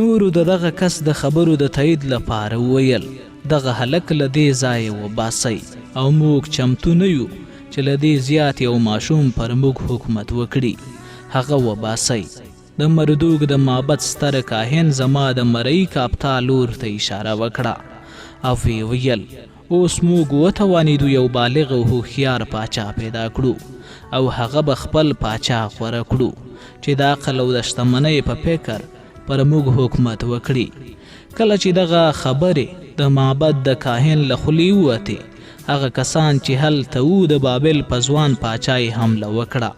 نورو دغه کس د خبرو د تایید لپاره وویل دغه هلک له دې ځایه وباسئ او موږ چمتو نه یو چې له دې زیات یو ماشوم پر موږ حکومت وکړي هغه وباسئ. د مردوک د معبد ستر کاهن زما د مرۍ کاپتا لور ته اشاره وکړه او ویې ویل اوس موږ وتوانیدو یو بالغ او هوښیار پاچا پیدا کړو او هغه به خپل پاچا غوره کړو چې د عقل او د شتمنۍ په فکر پر موږ حکومت وکړي. کله چې دغه خبرې د معبد د کاهن له خولې ووتې هغه کسان چې هلته وو د بابل په ځوان پاچا یې حمله وکړه.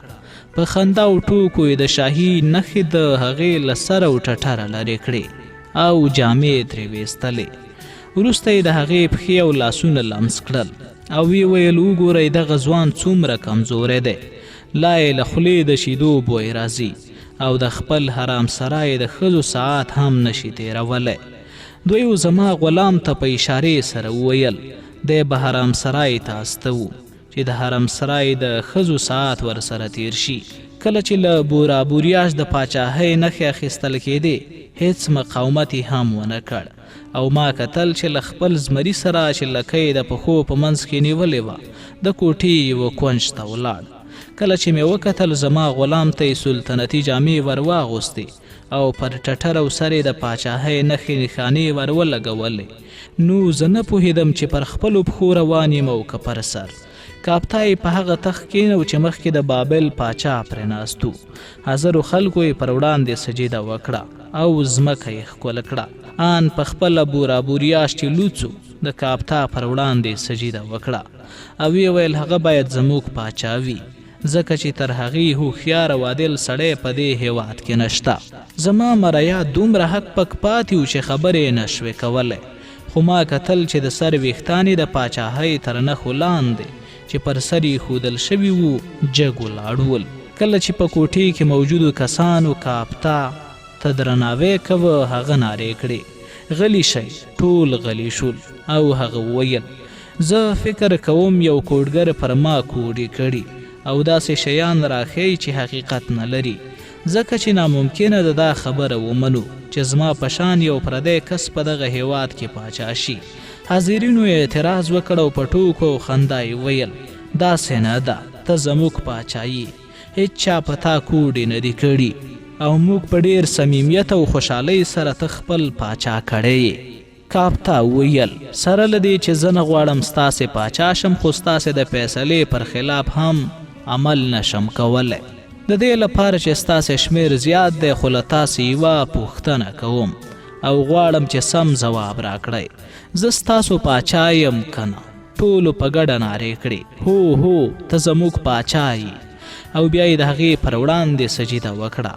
په خندا او ټوکو یې د شاهي نښې د هغې له سره او ټټره لرې کړې او جامې یې ترې ویستلې. وروسته یې د هغې پښې او لاسونه لمس کړل او ویې ویل وګورئ دغه ځوان څومره کمزوری دی، لا یې له خولې د شیدو بوی راځي او د خپل حرام سرای د ښځو ساعت هم نشي تیرولی. دوی زما غلام ته په اشارې سره وویل دی به حرام سرای ته استه و چې د حرم سرای د ښځو ساعت ورسره تیر شي. کله چې له بورا بوریاش د پاچاهۍ نښې اخیستل کېدې هیڅ مقاومت یې هم ونه کړ او ما کتل چې له خپل زمري سره چې لکۍ د پښو په منځ کې نیولې وه د کوټې یوه کونج ته ولاړ. کله چې مې وکتل زما غلام ته یې سلطنتي جامې ور واغوستې او پر ټټر او سر یې د پاچاهۍ نښې نښانې ور ولګولې. نو زه نه پوهېدم چې پر خپلو پښو روان یم او که پر سر. کاپتا یې په هغه تخت کېنو چې مخکې د بابل پاچا پرې ناست و. حاضرو خلکو یې پر وړاندې سجده وکړه او ځمکه یې ښکل کړه. آن په خپله بورا بوریاش چې لوڅو د کاپتا پر وړاندې سجده وکړه او ویې ویل هغه باید زموږ پاچا وي ځکه چې تر هغې هوښیار او عادل سړی په دې هیواد کې نشته. زما مریا دومره حق پک پاتې و چې خبرې یې نشوې کولی، خو ما کتل چې د سر ویښتان یې د پاچاهۍ تر نښو لاندې چې پر سر یې ښودل شوي وو جګ ولاړ ول. کله چې په کوټې کې موجودو کسانو کاپتا ته درناوی کوه هغه نارې کړې غلی شئ. ټول غلی شول او هغه وویل زه فکر کوم یو کوډګر پر ما کوډې کړي او داسې شیان راښیي چې حقیقت نه لري ځکه چې ناممکنه ده دا خبره ومنو چې زما په شان یو پردی کس په دغه هیواد کې پاچا شي. حاضرینو اعتراض وکړ او په ټوکو او خندا یې ویل داسې نه ده، ته زموږ پاچا یې، هیڅ چا په تا کوډې نه دي کړي او موږ په ډېر صمیمیت او خوشحالۍ سره ته خپل پاچا کړی یې. کاپتا وویل سره له دې چې زه نه غواړم ستاسې پاچا شم خو ستاسې د فیصلې پر خلاف هم عمل نشم کولی. د دې لپاره چې ستاسې شمیر زیات دی خو له تاسې یوه پوښتنه کوم او غواړم چې سم ځواب راکړئ. زه ستاسو پاچا یم که نه؟ ټولو په ګډه نارې کړې هو هو ته زموږ پاچا یې. او بیا یې د هغې پر وړاندې سجده وکړه.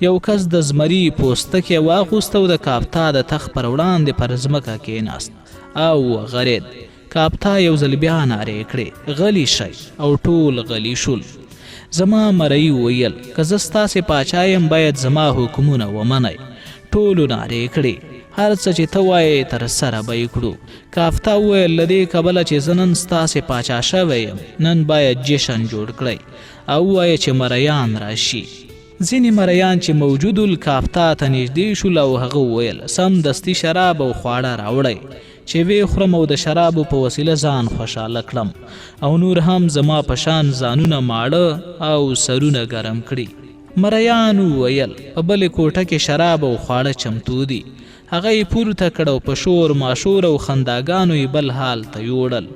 یو کس د زمري پوستکی واغوست او د کاپتا د تخت پر وړاندې پر ځمکه کېناست او وغرید. کاپتا یو ځل بیا نارې کړې غلی شئ او ټول غلی شول. زما مرۍ وویل که زه ستاسې پاچا یم باید زما حکمونه ومنئ. ټولو نارې کړې هر څه چې ته وایې تر سره به یې کړو. کاپتا وویل له دې کبله چې زه نن ستاسې پاچا شوی یم نن باید جشن جوړ کړئ او ووایه چې مریان راشي. ځینې مریان چې موجودو کاپتا ته نږدې شول او هغه وویل سمدستي شراب او خواړه راوړئ چې ویې خورم او د شرابو په وسیله ځان خوشحاله کړم او نور هم زما په شان ځانونه ماړه او سرونه ګرم کړي. مریانو وویل په بلې کوټه کې شراب او خواړه چمتو دي. هغه یې پورته کړ او په شور ماشور او خنداګانو یې بل حال ته یوړل.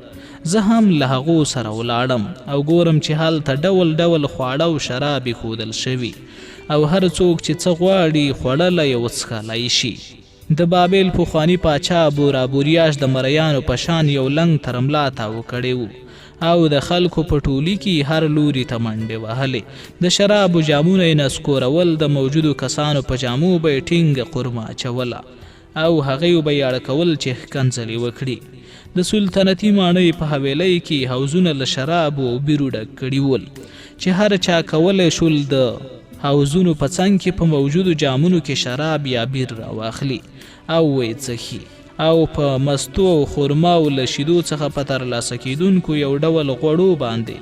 زه هم له هغو سره ولاړم او ګورم چې هلته ډول ډول خواړه او شراب ایښودل شوي او هر څوک چې څه غواړي خوړلی او څښلی شي. د بابل پخواني پاچا بورا بوریاش د مریانو په شان یو لنګ تر ملا تاو کړی و او د خلکو په ټولي کې هر لوري ته منډې وهلې. د شرابو جامونه یې نسکورول، د موجودو کسانو په جامو به یې ټینګه قرمه اچوله او هغوی به یې اړه کول چې ښکنځلې وکړي. د سلطنتي ماڼۍ په حویلۍ کې حوزونه له شرابو او بیرو ډک کړي ول چې هر چا کولی شول د حوزونو په څنګ کې په موجودو جامونو کې شراب یا بیر راواخلي او ویې څښي او په مستو او خرما او له شیدو څخه په ترلاسه کېدونکو یو ډول غوړو باندې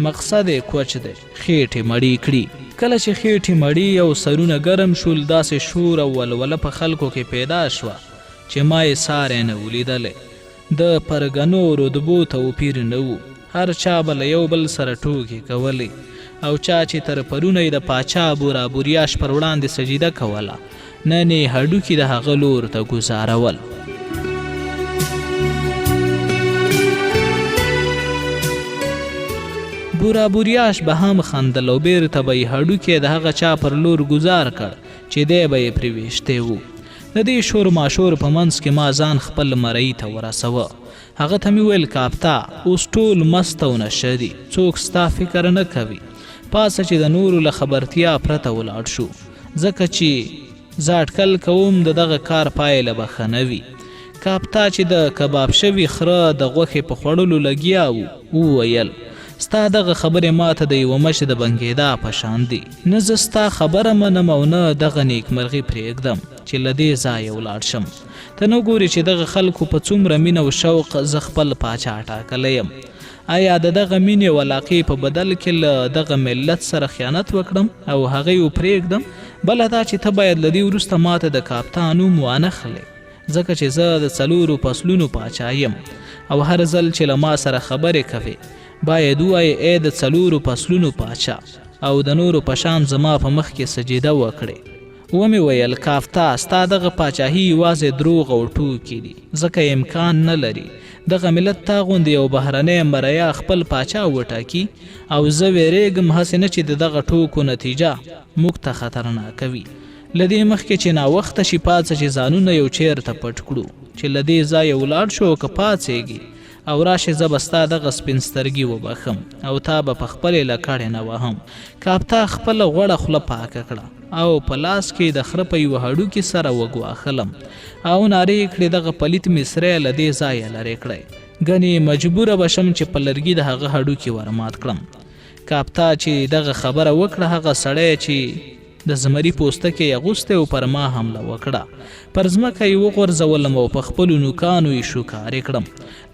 مقصد یې کوچ دی، خېټې مړې کړي. کله چې خېټې مړې او سرونه ګرم شول، داسې شور او ولوله په خلکو کې پیدا شوه چې ما یې ساری نه و لیدلی. د پرګنو رتبو توپیر نه و، هر چا به له یو بل سره ټوکې کولې، او چا چې تر پرونه یې د پاچا بورابوریاش پر وړاندې سجده کوله، نن یې هډوکي د هغه لور ته ګوزارول. بورابوریاش به هم خندل او بیرته به یې هډوکی د هغه چا پر لور ګزار کړ چې دی به یې پرې ویشتی و. د دې شور ماشور په منځ کې ما ځان خپل مرۍ ته ورسوه. هغه ته مې ویل کاپتا اوس ټول مست او نشه دي، څوک ستا فکر نه کوي، پاسه چې د نورو له خبرتیا پرته ولاړ شو، ځکه چې زه اټکل کوم د دغه کار پایله به ښه نه وي. کاپتا چې د کباب شوي خره د غوښې په خوړلو لګیا و وویل ستا دغه خبرې ماته د یوه مچ د بنګېدا په شان دي. نه زه ستا خبره منم او نه دغه نیکمرغي پرېږدم چې له دې ځایه ولاړ شم. ته نه ګورې چې دغه خلکو په څومره مینه او شوق زه خپل پاچا ټاکلی یم. آیا د دغه مینې او علاقې په بدل کې له دغه ملت سره خیانت وکړم او هغه یې وپرېږدم؟ بله دا چې ته باید له دې وروسته ماته د کاپتا نوم وانخلې، ځکه چې زه د 4 فصلونو پاچا یم او هر ځل چې له ما سره خبرې کوې باید ووایې ای د 4 فصلونو پاچا او د نورو په شان زما په مخ کې سجده وکړې. ومې ویل کافتا ستا دغه پاچاهي یوازې دروغ او ټوکې دي، ځکه امکان نه لري دغه ملت تا غوندې یو بهرنی مریا خپل پاچا وټاکي، او زه ویرېږم هسې نه چې د دغه ټوکو نتیجه موږ ته خطرناکه وي. له دې مخکې چې ناوخته شي پاڅه چې ځانونه یو چیرته پټ کړو چې له دې ځایه ولاړ شو، که پاڅېږي او راشي زه به ستا دغه سپین سترګي وبخم او تا به په خپلې لکړې نه وهم. کاپتا خپله غوړه خوله پاکه کړه او په لاس کې د خره په یوه هډوکي سره وګواښلم او نارې کړې دغه پلیت مصری له دې ځایه لرې کړی، ګنې مجبوره به شم چې په لرګي د هغه هډوکي ورمات کړم. کاپتا چې دغه خبره وکړه، هغه سړی چې د زمري پوستکی یې اغوستی او پر ما حمله وکړه، پر ځمکه یې وغورځولم او په خپلو نوکانو یې شوکارې کړم.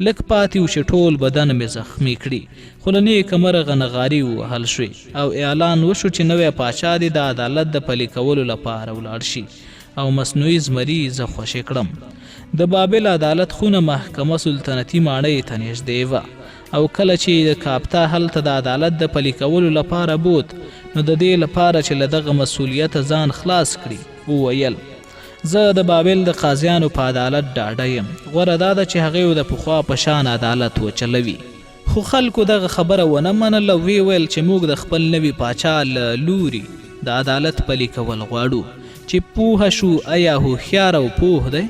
لږ پاتې و چې ټول بدن مې زخمي کړي، خو له نیکه مرغه نغارې ووهل شوې او اعلان وشو چې نوی پاچا دې د عدالت د پلي کولو لپاره ولاړ شي او مصنوعي زمري زه خوشې کړم. د بابل عدالت خونه محکمه سلطنتي ماڼۍ ته نږدې وه، او کله چې د کاپتا هلته د عدالت د پلي کولو لپاره بوت، نو د دې لپاره چې له دغه مسؤلیته ځان خلاص کړي وویل زه د بابل د قاضیانو په عدالت ډاډه یم، غوره دا ده چې هغې د پخوا په شان عدالت وچلوي. خو خلکو دغه خبره ونه منله، ویې ویل چې موږ د خپل نوي پاچا له لوري د عدالت پلي کول غواړو چې پوهه شو آیا هوښیار او پوه دی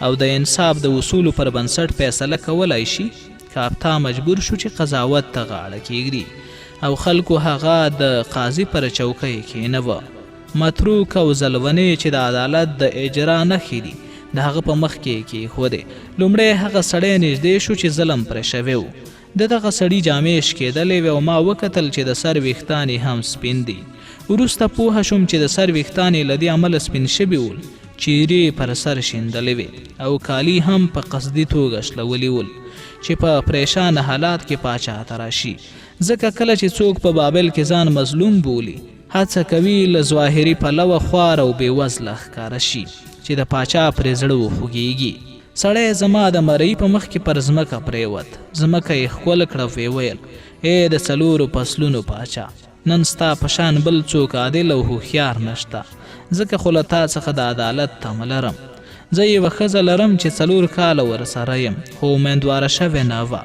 او د انصاف د اصولو پر بنسټ فیصله کولی شي. کاپتا مجبور شو چې قضاوت ته غاړه کېږدي او خلکو هغه د قاضي پر چوکۍ کېنوه. متروک او زلونې چې د عدالت د اجرا نښې دي د هغه په مخ کې کېښودې. لومړی هغه سړی نږدې شو چې ظلم پرې شوی و، د دغه سړي جامې شکېدلې وې او ما وکتل چې د سر ویښتان یې هم سپین دي. وروسته پوهه شوم چې د سر ویښتان یې له دې امله سپین شوي ول، چیرې پر سر شیندلې وې او کالي هم په قصدي توګه شلولي ول چې په پریشان حالات کې پاچا ته راشي. ځکه کله چې څوک په بابل کې ځان مظلوم بولي، هڅه کوي له ظاهري پلوه خوار او بېوزله ښکاره شي چې د پاچا پرې زړه وخوږېږي. سړی زما د مرۍ په مخ کې پر ځمکه پرېوت، ځمکه یې ښکل کړه، ویې ویل ای د 4 فصلونو پاچا، نن ستا په شان بل څوک عادل او هوښیار نشته، ځکه خو له تا څخه د عدالت تمه لرم. زه یوه ښځه لرم چې 4 کاله ورسره یم، خو امیندواره شوې نه وه،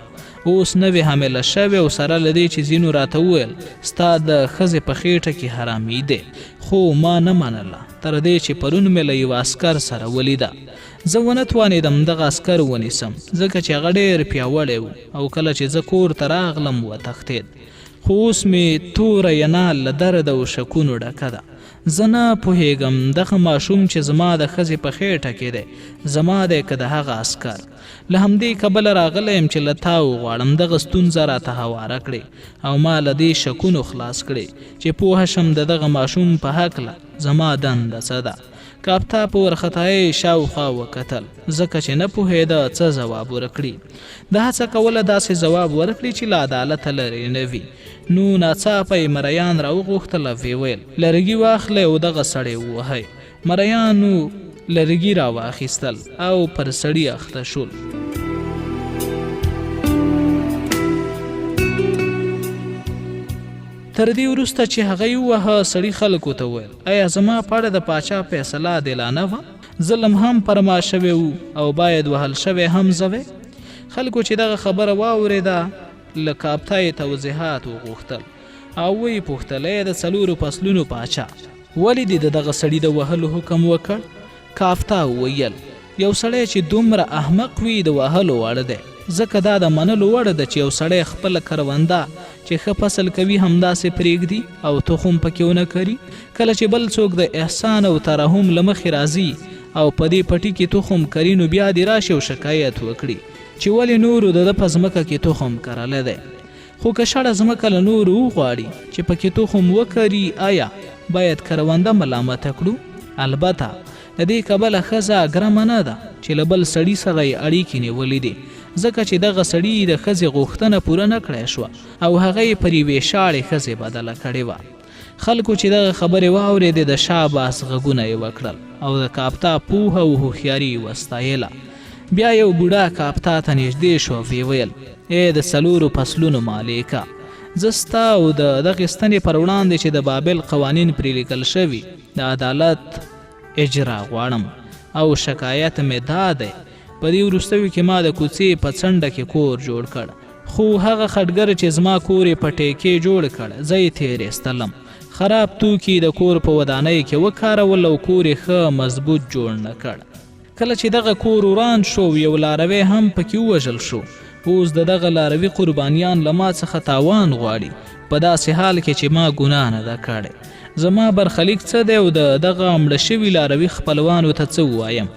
اوس نوې حامله شوې او سره له دې چې ځینو راته وویل ستا د ښځې په خېټه کې حرامي دی، خو ما نه منله تر دې چې پرون مې له یوه عسکر سره ولیده. زه ونه توانېدم دغه عسکر ونیسم ځکه چې هغه ډېر پیاوړی و او کله چې زه کور ته راغلم وتښتېد. خو اوس مې توره ینال له درد او شکونو ډکه ده. زه نه پوهېږم دغه ماشوم چې زما د ښځې په خېټه کې دی زما دی که د هغه عسکر. له همدې کبله راغلی یم چې له تا وغواړم دغه ستونزه راته هواره کړې او ما له دې شکونو خلاص کړې چې پوهه شم د دغه ماشوم په هکله زما دنده څه ده. کاپتا په ورختای شاوخوا وکتل ځکه چې نه پوهېده څه ځواب ورکړي. د هڅه کوله داسې ځواب ورکړي چې له عدالته لرې نه وي. نو ناڅاپه یې مریان راوغوښتل او ویې ویل لرګي واخلئ او دغه سړی ووهئ. مریانو لرګي راواخیستل او پر سړي اخته شول. تر دې وروسته چې هغه یې ووهه سړي خلکو ته وویل ایا زما په اړه د پاچا فیصله عادلانه وه؟ ظلم هم پر ما شوی و او باید وهل شوی هم زه وی. خلکو چې دغه خبره واورېده له کاپتا یې توضیحات وغوښتل او ویې پوښتل ای د 4 فصلونو پاچا ولې دې د دغه سړي د وهلو حکم وکړ؟ کاپتا وویل یو سړی چې دومره احمق وي د وهلو وړ دی، ځکه دا د منلو وړ ده چې یو سړی خپله کرونده چې ښه فصل کوي همداسې پرېږدي او تخم پکې ونه کري. کله چې بل څوک د احسان او ترحم له مخې راځي او په دې پټي کې تخم کري نو بیا دې راشي او شکایت وکړي چې ولې نورو د ده په ځمکه کې تخم کرلی دی. خو که شړه ځمکه له نورو وغواړي چې پکې تخم وکري آیا باید کرونده ملامته کړو؟ البته د دې کبله ښځه ګرمه نه ده چې له بل سړي سره یې اړیکې نیولې دي، ځکه چې دغه سړي د ښځې غوښتنه پوره نه کړی شوه او هغه یې پر یوې شاړې ښځې بدله کړې وه. خلکو چې دغه خبرې واورېدې د شاباس غږونه یې وکړل او د کاپتا پوهه او هوښیاري یې وستایله. بیا یو بوډا کاپتا ته نږدې شو او ویې ویل ای د 4 فصلونو مالکه، زه ستا او د دغې ستنې پر وړاندې چې د بابل قوانین پرې لیکل شوي د عدالت اجرا غواړم او شکایت مې دا دی په دې وروستیو کې ما د کوڅې په څنډه کې کور جوړ کړ، خو هغه خټګر چې زما کور یې په ټیکې جوړ کړ زه یې تېرېستلم. خراب توکي د کور په ودانۍ کې وکارول او کور یې ښه مضبوط جوړ نه کړ. کله چې دغه کور وران شو یو لاروی هم پکې ووژل شو. اوس د دغه لاروي قربانیان له ما څخه تاوان غواړي په داسې حال کې چې ما ګناه نه ده کړې. زما برخلیک څه دی او د دغه مړه شوي لاروي خپلوانو ته څه ووایم؟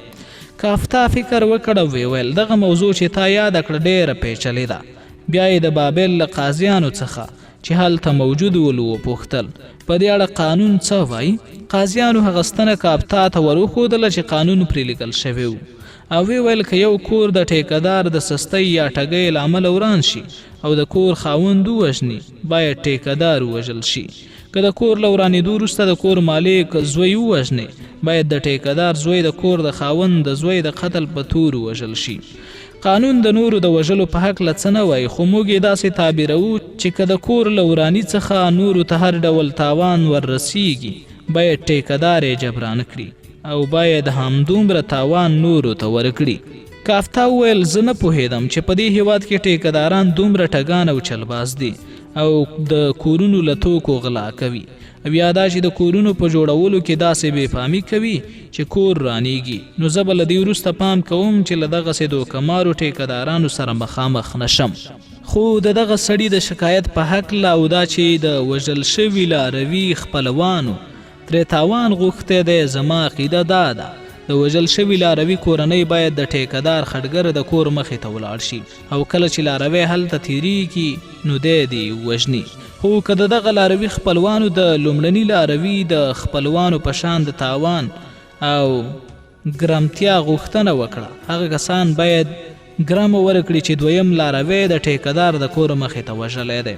کاپتا فکر وکړ او ویل دغه موضوع چې تا یاده کړه ډېره پیچلې ده. بیا یې د بابل له قاضیانو څخه چې هلته موجود ول وپوښتل په دې اړه قانون څه وایي؟ قاضیانو هغه ستنه کاپتا ته ور وښودله چې قانون پرې لیکل شوی و او وی ویل که یو کور د ټیکهدار د سستۍ یا ټګۍ له امله وران شي او د کور خاوند ووژني باید ټیکهدار ووژل شي. که د کور له ورانېدو وروسته د کور مالک زوی ووژني باید د ټیکهدار زوی د کور د خاوند د زوی د قتل په تور ووژل شي. قانون د نورو د وژلو په هکله څه نه وایي، خو موږ یې داسې تعبیروو چې که د کور له وراني څخه نورو ته هر ډول تاوان وررسیږي باید ټیکهدار یې جبران کړي او باید همدومره تاوان نورو ته ورکړي. کاپتا وویل زه نه پوهېدم چې په دې هیواد کې ټیکهداران دومره ټګان او چلباز دي او د کورونو له توکو غلا کوي او یا دا چې د کورونو په جوړولو کې داسې بېپامي کوي چې کور رانیږي. نو زه به له دې وروسته پام کوم چې له دغسې دوکمارو ټیکهدارانو سره مخامخ نشم. خو د دغه سړي د شکایت په هکله او دا چې د وژل شوي لاروي خپلوانو ترې تاوان غوښتی دی زما عقیده دا ده د وژل شوي لاروي کورنۍ باید د ټیکهدار خټګر د کور مخې ته ولاړ شي او کله چې لاروی هلته تیریږي نو دی دې وژني. خو که د دغه لاروي خپلوانو د لومړني لاروي د خپلوانو په شان د تاوان او ګرمتیا غوښتنه وکړه هغه کسان باید ګرمه ورکړي چې دویم لاروی د ټیکهدار د کور مخې ته وژلی دی.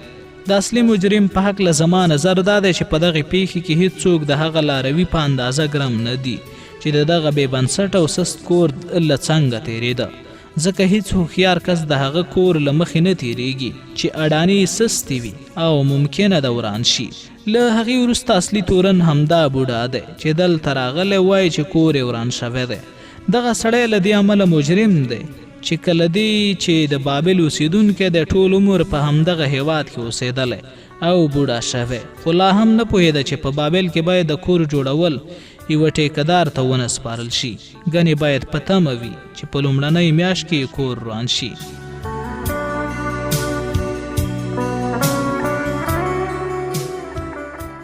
د اصلي مجرم په هکله زما نظر دا دی چې په دغې پیښې کې هیڅوک د هغه لاروي په اندازه ګرم نه دي چې د دغه بې بنسټه او سست کور له څنګه تېرېده، ځکه هیڅ هوښیار کس د هغه کور له مخې نه تېرېږي چې اډانې سستې وي او ممکنه ده وران شي. له هغې وروسته اصلي تورن همدا بوډا دی چې دلته راغلی وایي چې کور یې وران شوی دی. دغه سړی له دې امله مجرم دی چې کله دی چې د بابل اوسیدونکی د ټول عمر په همدغه هیواد کې اوسېدلی او بوډا شوی، خو لا هم نه پوهېده چې په بابل کې باید د کور جوړول یوه ټیکهدار ته ونه سپارل شي، ګنې باید په تمه وي چې په لومړنۍ میاشت کې کور روان شي.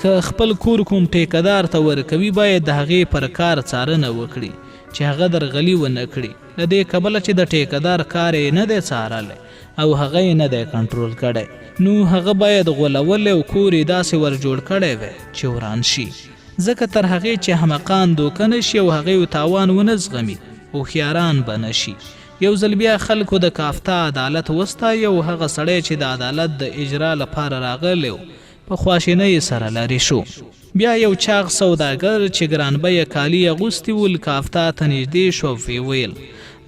که خپل کور کوم ټیکهدار ته ورکوي باید د هغې پر کار څارنه وکړي چې هغه درغلي ونه کړي، له دې کبله چې د ټیکهدار کار یې نه دی څارلی او هغه یې نه دی کنټرول کړی نو هغه باید غولولی او کور یې داسې ور جوړ کړی وی چې وران شي. ځکه تر هغې چې احمقان دوکه نشي او هغې تاوان ونه زغمي هوښیاران به نشي. یو ځل بیا خلکو د کافتا عدالت وستایه او هغه سړی چې د عدالت د اجرا لپاره راغلی و په خواشینۍ سره لرې شو. بیا یو چاغ سوداګر چې ګرانبیه کالي اغوستي ول کافتا ته نږدې شو او ویل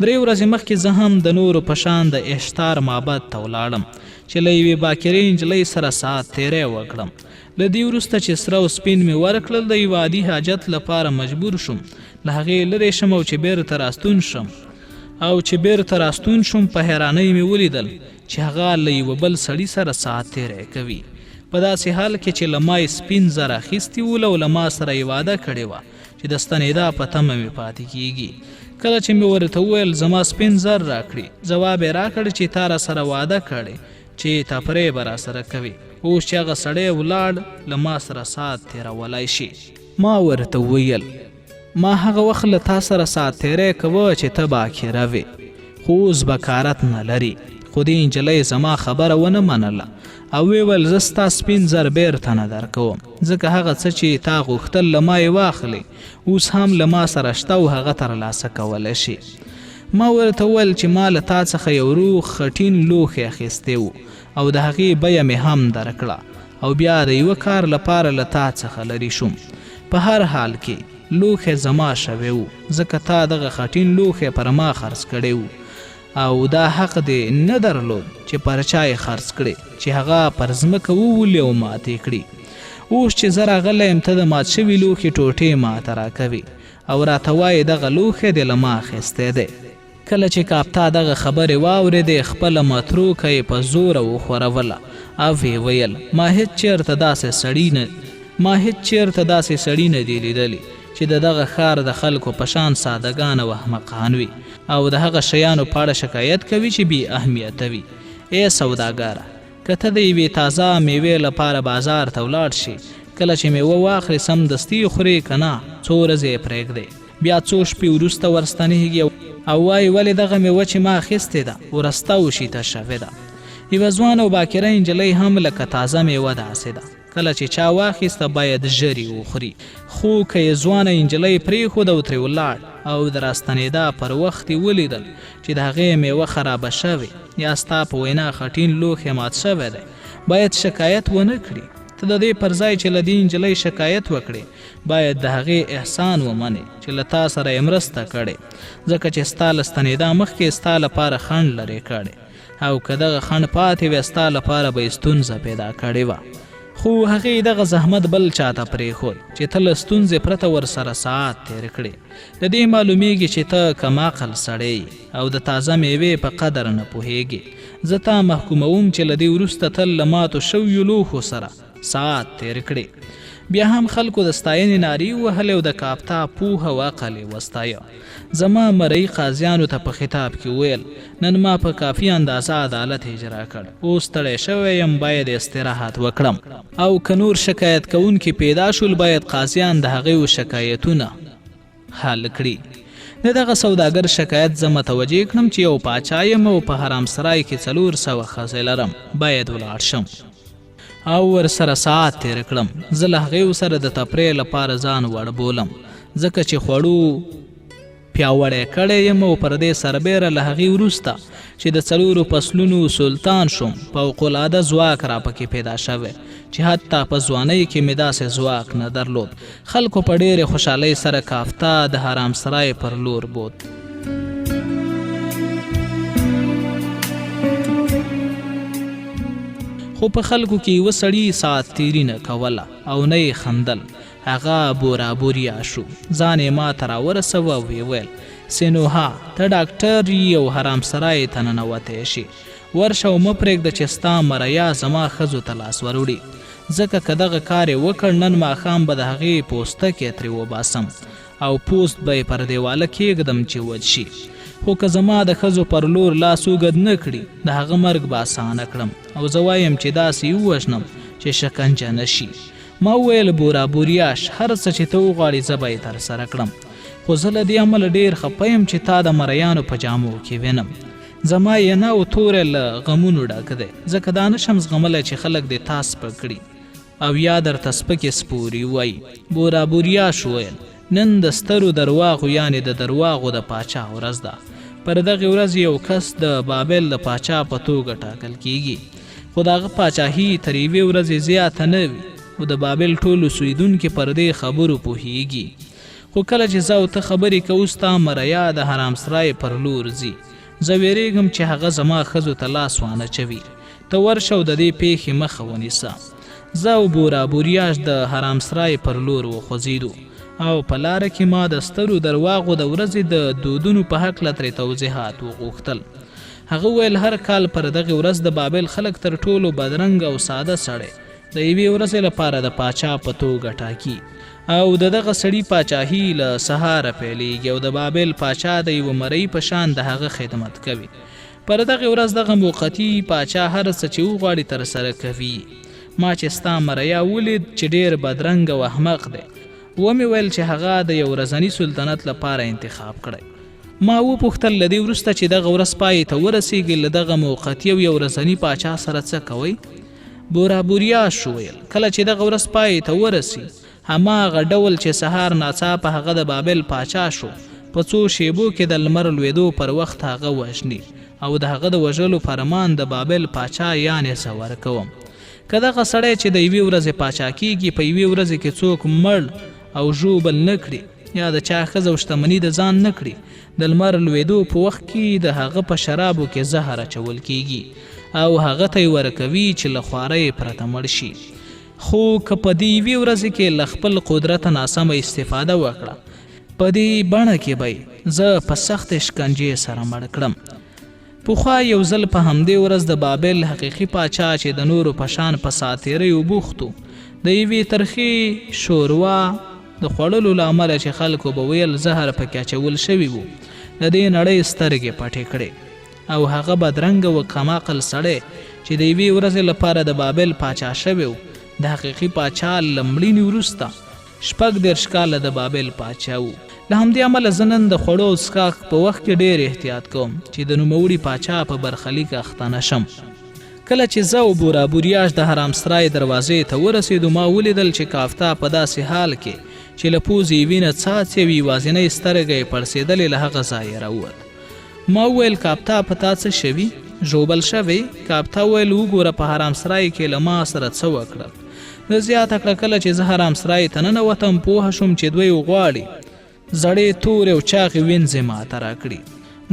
3 ورځې مخکې زه هم د نورو په شان د اشتار معبد ته ولاړم چې له یوې باکرې نجلۍ سره ساعت تیری وکړم. له دې وروسته چې سره او سپین مې ورکړل د یو عادي حاجت لپاره مجبور شم له هغې لرې شم او چې بیرته راستون شم په حیرانۍ مې ولیدل چې هغه له یوه بل سړي سره ساعت تیری کوي. په داسې حال کې چې له ما یې سپین زر اخیستي ول او له ما سره یې وعده کړې وه چې د ستنېدا په تمه مې پاتې کیږي. کله چې مې ورته وویل زما سپین زر راکړي ځواب یې راکړ چې تا را سره وعده کړې چې تفریح به را سره کوي. اوس چې هغه سړی ولاړ له ما سره ساعت تیرولی شي. ما ورته وویل ما هغه وخت له تا سره ساعت تیری کوه چې ته باکره وې خو اوس بکارت نه لري. خو دې نجلۍ زما خبره ونه منله او ویل زه ستا سپین زر بیرته نه درکوم ځکه هغه څه چې تا غوښتل له ما یې واخلې اوس هم له ما سره شته او هغه ترلاسه کولی شي. ما ورته وویل چې ما له تا څخه یو روغ خټین لوښی اخیستی و او د هغې بیه مې هم درکړه او بیا د یوه کار لپاره له تا څخه لرې شوم. په هر حال کې لوښی زما شوی و ځکه تا دغه خټین لوښی پر ما خرڅ کړی و او دا حق دې نه درلود چې پر چا یې خرڅ کړې چې هغه پر ځمکه وولي او ماتې کړي. اوس چې زه راغلی یم ته د مات شوي لوښي ټوټې ماته راکوي او راته وایې دغه لوښی دې له ما اخیستی دی. کله چې کاپتا دغه خبرې واورېدې خپله متروکه یې په زوره وښوروله او یې ویل ما هېڅ چېرته داسې سړي نه دی لیدلی چې د دغه ښار د خلکو په شان سادهګان او احمقان وي او د هغه شیانو په اړه شکایت کوي چې بې اهمیته وي. ای سوداګاره که ته د یوې تازه میوې لپاره بازار ته ولاړ شي کله چې میوه واخلې سمدستي خورې که نه څو ورځې یې پرېږدې بیا څو شپې وروسته ورستنېږي او وایي ولې دغه میوه چې ما اخیستې ده ورسته او شیته شوې ده. یوه ځوان او باکره نجلۍ هم لکه تازه میوه داسې ده کله چې چا واخیسته باید ژر یې وخوري. خو که یې ځوانه نجلۍ پرېښود او ترې ولاړ او د راستنېدا پر وخت یې ولیدل چې د هغې میوه خرابه شوې یا ستا په وینا خټین لوښی مات شوی دی باید شکایت ونه کړي. ته د دې پر ځای چې له دې نجلۍ شکایت وکړې باید د هغې احسان ومنې چې له تا سره یې مرسته کړې ځکه چې ستا له ستنېدا مخکې ستا لپاره خنډ لرې کړې او که دغه خنډ پاتې وی ستا لپاره به یې ستونزه پیدا کړې وه. خو هغې دغه زحمت بل چاته پرېښود چې ته له ستونزې پرته ورسره ساعت تېر کړې. د دې معلومیږي چې ته کم عقل سړی او د تازه میوې په قدر نه پوهیږي. زه تا محکوموم چې له دې وروسته تل له ماتو شویو لوښو سره ساعت تېر کړې. بیا هم خلکو د ستاینې نارې ووهلې او د کاپتا پوهه او عقل یې وستایه. زما مرئي قاضیانو ته په خطاب کې وویل نن ما په کافي اندازه عدالت اجرا کړ اوس ستړی شوی یم باید استراحت وکړم او که نور شکایت کوونکي پیدا شول باید قاضیان د هغې شکایتونه حل کړي. د دغه سوداګر شکایت زه متوجه کړم چې یو پاچا یم او په حرام سرای کې 400 ښځې لرم باید ولاړ شم او ورسره ساعت تېر کړم. زه له هغې سره د تفریح لپاره ځان وړ بولم ځکه چې خوړو پیاوړی کړی یم او پر دې سربیره له هغې وروسته چې د 4 فصلونو سلطان شوم فوقالعاده ځواک راپکې پیدا شوی چې حتی په ځوانۍ کې مې داسې ځواک نه درلود. خلکو په ډېرې خوشحالۍ سره کافتا د حرام سرای پر لور بوت. خو په خلکو کې یوه سړي ساعت تیري نه کوله او نه یې خندل. هغه بورابوریا شو ځان یې ما ته راورسوه او یې ویل سینوها ته ډاکټر یې او حرام سرای ته ننوتی شي ورشه او مه پرېږده چې ستا مریا زما ښځو ته لاس وروړي ځکه که دغه کار یې وکړ نن ماښام به د هغې پوستکی ترې وباسم او پوست به یې پر دیواله کېږدم چې وچ شي. خو که زما د ښځو پر لور لاس اوږد نه کړي د هغه مرګ به اسانه کړم او زه وایم چې داسې ووژنم چې شکنجه نه شي. ما وویل بورابوریاش هر څه چې ته وغواړې زه به یې ترسره کړم خو زه له دې امله ډېر خفه یم چې تا د مریانو په جامو کې وینم. زما یې نه او توری له غمونو ډک دی ځکه دا نشم زغملی چې خلک دې تا سپک کړي او یا درته سپکې سپوري وایي. بورا بوریاش وویل نن د سترو درواغو یعنې د درواغو د پاچا ورځ ده. پر دغې ورځ یو کس د بابل د پاچا په توګه ټاکل کیږي، خو د هغه پاچاهي تر یوې ورځې زیاته نه وي او د بابل ټولو اوسېدونکي پر دې خبرو پوهیږي. خو کله چې زه او ته خبرې کوو ستا مریا د حرام سرای پر لور ځي. زه ویرېږم چې هغه زما ښځو ته لاس وانچوي. ته ورشه او د دې پیښې مخه ونیسه. زه او بورا بوریاش د حرام سرای پر لور وخوځېدو او په لاره کې ما د سترو درواغو د ورځې د دودونو په هکله ترې توضیحات وغوښتل. هغه ویل هر کال پر دغې ورځ د بابل خلک تر ټولو بدرنګ او ساده سړی د یوې ورځې لپاره د پاچا په توګه ټاکي او د دغه سړي پاچاهي له سهاره پیلیږي او د بابل پاچا د یوه مرۍ په شان د هغه خدمت کوي. پر دغې ورځ دغه موقتي پاچا هر څه چې وغواړي ترسره کوي. ما چې ستا مریا ولید چې ډېر بدرنګ او احمق دی، ومې ویل چې هغه د یو ورځني سلطنت لپاره انتخاب کړی. ما وپوښتل له دې وروسته چې دغه ورځ پای ته ورسیږي له دغه موقتي او یو ورځني پاچا سره څه کوئ؟ بورا بوریاش وویل کله چې دغه ورځ پای ته ورسي هماغه ډول چې سهار ناڅاپه هغه د بابل پاچا شو، په څو شیبو کې د لمر لوېدو پر وخت هغه وژني او د هغه د وژلو فرمان د بابل پاچا یعنې زه ورکوم. که دغه سړی چې د یوې ورځې پاچا کیږي په یوې ورځې کې څوک مړ او ژوبل نه کړي یا د چا ښځه او شتمني د ځان نه کړي، د لمر لوېدو په وخت کې د هغه په شرابو کې زهر اچول کیږي او هغه ته یې ورکوي چې له خوارۍ پرته مړ شي. خو که په دې یوې ورځې کې له خپل قدرته ناسمه استفاده وکړه، په دې بڼه کې به زه په سخت شکنجې سره مړ کړم. پخوا یو ځل په همدې ورځ د بابل حقیقي پاچا چې د نورو په شان په ساتیریو بوختو د یوې ترخې شوروا د خوړلو له امله چې خلکو به ویل زهر پکې اچول شوي وو، د دې نړۍ سترګې پټې کړې او هغه بدرنګه و کمعقل سړی چې د یوې ورځې لپاره د بابل پاچا شوی و، د حقیقي پاچا له مړینې وروسته 36 کاله د بابل پاچا و. له همدې امله زه نن د خوړو او څښاک په وخت کې ډېر احتیاط کوم چې د نوموړي پاچا په برخلیک اخته نه شم. کله چې زه او بورا بوریاش د حرام سرای دروازې ته ورسېدو، ما ولیدل چې کافتا په داسې حال کې چې له پوزې یې وینه څاڅې وي یوازینۍ سترګه یې پړسېدلې له هغه ځایه راووت. ما وویل کافتا په تا څه شوي؟ ژوبل شوی؟ کافتا وویل وګوره په حرام سرای کې له ما سره څه وکړل. زه زیاته کړه کله چې زه حرام سرای ته ننوتم پوهه شوم چې دوی غواړي زړې تورې او چاغې وینځې ماته راکړي.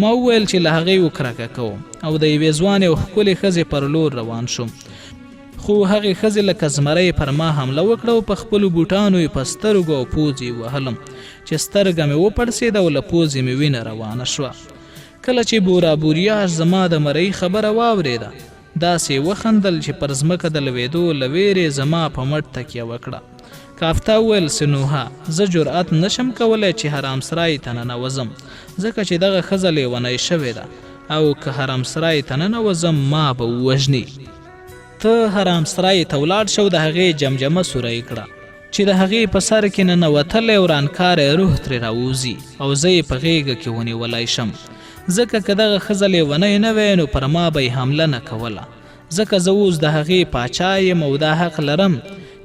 ما وویل چې له هغې وکرکه کوم او د یوې ځوانې او ښکلې ښځې پر لور روان شوم، خو هغې ښځې لکه زمری پر ما حمله وکړه او په خپلو بوټانو یې په سترګو او پوزې وهلم چې سترګه مې وپړسېده او له پوزې مې وینه روانه شوه. کله چې بورا بوریاش زما د مرۍ خبره واورېده، داسې وخندل چې پر ځمکه د لوېدو له ویرې زما په مټ تکیه وکړه. کافتا وویل سنوها زه جرأت نشم کولی چې حرام سرای ته ننوځم ځکه چې دغه ښځه لیونۍ شوې ده او که حرام سرای ته ننوځم ما به ووژني. ته حرام سرای ته ولاړ شه او د هغې جمجمه سوری کړه چې د هغې په سر کې ننوتلی او رانکاری روح ترې راوځي او زه یې په غېږه کې ونیولی شم، ځکه که دغه ښځه لیونۍ نه وی نو پر ما به یې حمله نه کوله، ځکه زه اوس د هغې پاچا یم او دا حق لرم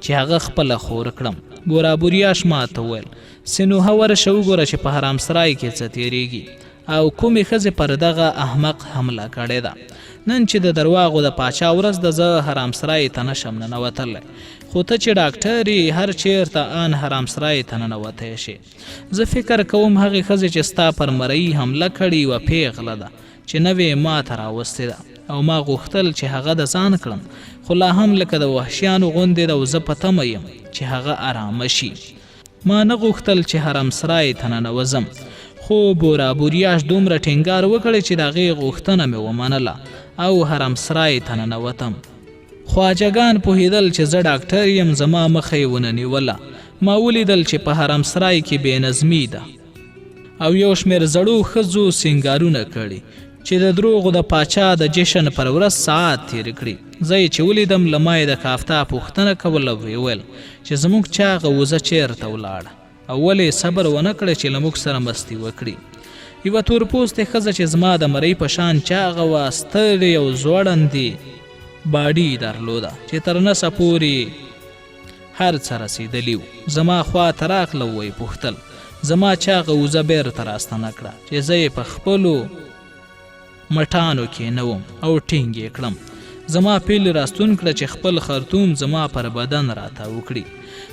چې هغه خپله خور کړم. بورا بوریاش ما ته وویل سنوها ورشه وګوره چې په حرام سرای کې څه تېرېږي او کومې ښځې پر دغه احمق حمله کړې ده. نن چې د درواغو د پاچا ورځ ده زه حرام سرای ته نشم ننوتلی، خو ته چې ډاکټر یې هر چېرته ان حرام سرای ته ننوتی شي. زه فکر کوم هغې ښځې چې ستا پر مرۍ حمله کړې یوه پیغله ده چې نوې ما ته راوستې ده او ما غوښتل چې هغه د ځان کړم، خو لا هم لکه د وحشیانو غوندې ده او زه په تمه یم چې هغه ارامه شي. ما نه غوښتل چې حرام سرای ته ننوځم، خو بورا بوریاش دومره ټینګار وکړی چې د هغې غوښتنه مې ومنله او حرام سرای ته ننوتم. خواجګان پوهېدل چې زه ډاکټر یم، زما مخه یې ونه نیوله. ما ولیدل چې په حرام سرای کې بې نظمي ده او یو شمېر زړو ښځو سینګارونه کړي چې د دروغو د پاچا د جشن پر ورځ ساعت تیر کړي. زه یې چې ولیدم له ما یې د کافتا پوښتنه کوله او ویل چې زموږ چاغه وزه چېرته ولاړه او ولې صبر ونه کړی چې له موږ سره مستي وکړي. یوه تورپوستې ښځه چې زما د مرۍ په شان چاغه وه، سترې او ځوړندې باډي یې درلوده چې تر نسه پورې هر څه رسېدلي وو. زما خوا ته راغله ویې پوښتل زما چاغه وزه بیرته راستنه کړه چې زه یې په خپلو مټانو کې نه وم او ټینګ یې کړم. زما پیل راستون کړه چې خپل خرطوم زما پر بدن راتاو کړي.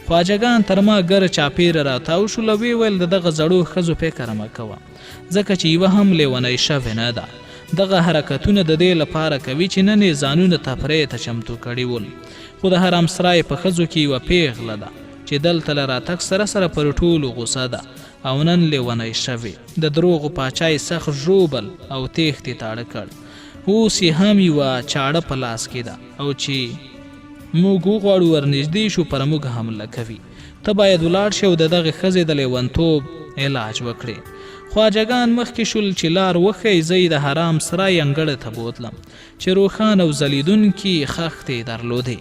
خواجګان تر ما ګر چاپیره راتاو شول او ویې ویل د دغه زړو ښځو فکر مه کوه ځکه چې یوه هم لیونۍ شوې نه ده. دغه حرکتونه د دې لپاره کوي چې نن یې ځانونه تفریح ته چمتو کړي ول. خو د حرام سرای په ښځو کې یوه پیغله ده چې دلته له راتګ سره سره پر ټولو غوسه ده او نن لیونۍ شوې. د دروغو پاچا یې سخت ژوبل او تیښتې تاړه کړ. اوس یې هم یوه چاړه په لاس کې ده او چې موږ وغواړو ورنږدې شو پر موږ حمله کوي. ته باید ولاړ شې او د دغې ښځې د لیونتوب علاج وکړې. خواجګان مخکې شول چې لار وښیي. زه یې د حرام سرای انګړ ته بوتلم چې روښانه او ځلیدونکي خښتې درلودې.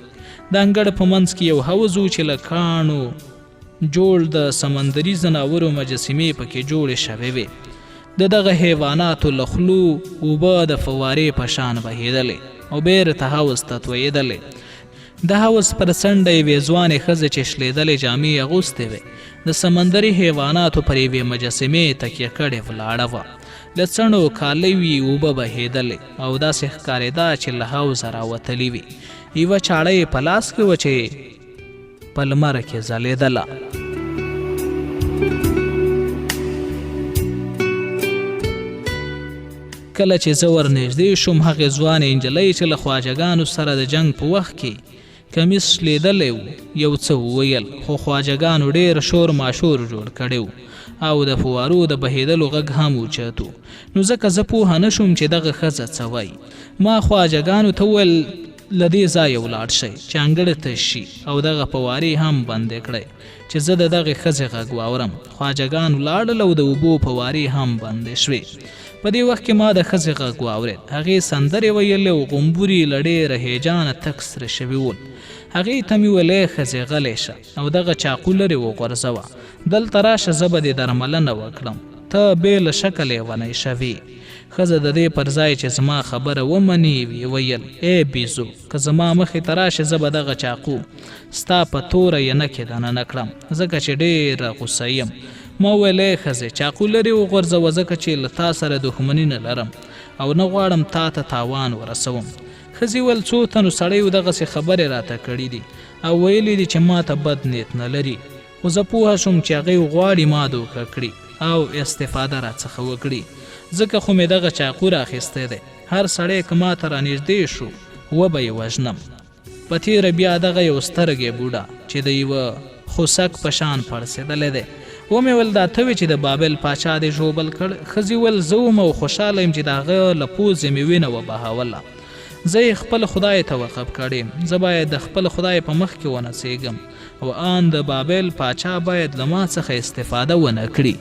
د انګړ په منځ کې یو حوض و چې له کاڼو جوړ د سمندري ځناورو مجسمې پکې جوړې شوې وې. د دغه حیواناتو له خولو اوبه د فوارې په شان بهېدلې او بیرته حوض ته تویېدلې. د حوض پر څنډه یوې ځوانې ښځې چې شلېدلې جامې اغوستې وې د سمندري حیواناتو پر یوې مجسمې تکیه کړې ولاړه وه. له څڼو کالوي اوبه بهېدلې او داسې ښکارېده چې له حوضه راوتلې وي. یوه چاړه یې په لاس کې وه چې په لمر کې ځلېدله. کله چې زه ورنږدې شوم هغې ځوانې نجلۍ چې له خواجګانو سره د جنګ په وخت کې کمیس شلېدلی و یو څه وویل خو خواجګانو ډېر شور ماشور جوړ کړی و او د فوارو د بهېدلو غږ هم اوچت و. نو ځکه زه پوهه نه شوم چې دغه ښځه څه وایي. ما خواجګانو ته وویل له دې ځایه ولاړ شئ چې انګړ ته شي او دغه فوارې هم بندې کړئ چې زه د دغې ښځې غږ واورم. خواجګان ولاړل او د اوبو فوارې هم بندې شوې. په دې وخت کې ما د ښځې غږ واورېد. هغې سندرې ویلې او غومبوري له ډېره هیجانه تک سره شوي ول. هغې ته مې ویل ای ښځې غلی شه او دغه چاقو لرې وغورځوه. دلته راشه زه به دې درملنه وکړم. ته بې له شکه لیونۍ شوې. ښځه د دې پر ځای چې زما خبره ومني ویې ویل ای بیزو که زما مخې ته راشې زه به دغه چاقو ستا په توره ینه کې دننه کړم ځکه چې ډېره غوسه یم. ما ویل ای ښځې چاقو لرې وغورځوه ځکه چې له تا سره دښمني نه لرم او نه غواړم تا ته تاوان ورسوم. ښځې ویل څو تنو سړیو دغسې خبرې راته کړي دي او ویلي دي چې ما ته بد نیت نه لري. خو زه پوهه شوم چې هغې غواړي ما دوکه کړي او استفاده راڅخه وکړي ځکه خو مې دغه چاقو راخیستی دی. هر سړی که ما ته رانږدې شو وبه یې وژنم. په تېره بیا دغه یو سترګې بوډا چې د یوه خوسک په شان پړسېدلی دی ومې ویل دا ته وې چې د بابل پاچا دې ژوبل کړ. ښځې ویل زه وم او خوشحاله یم چې د هغه له پوزې مې وینه وبهوله. زه یې خپل خدای ته وقف کړی. زه باید د خپل خدای په مخ کې ونڅېږم او آن د بابل پاچا باید له ما څخه استفاده ونه کړي.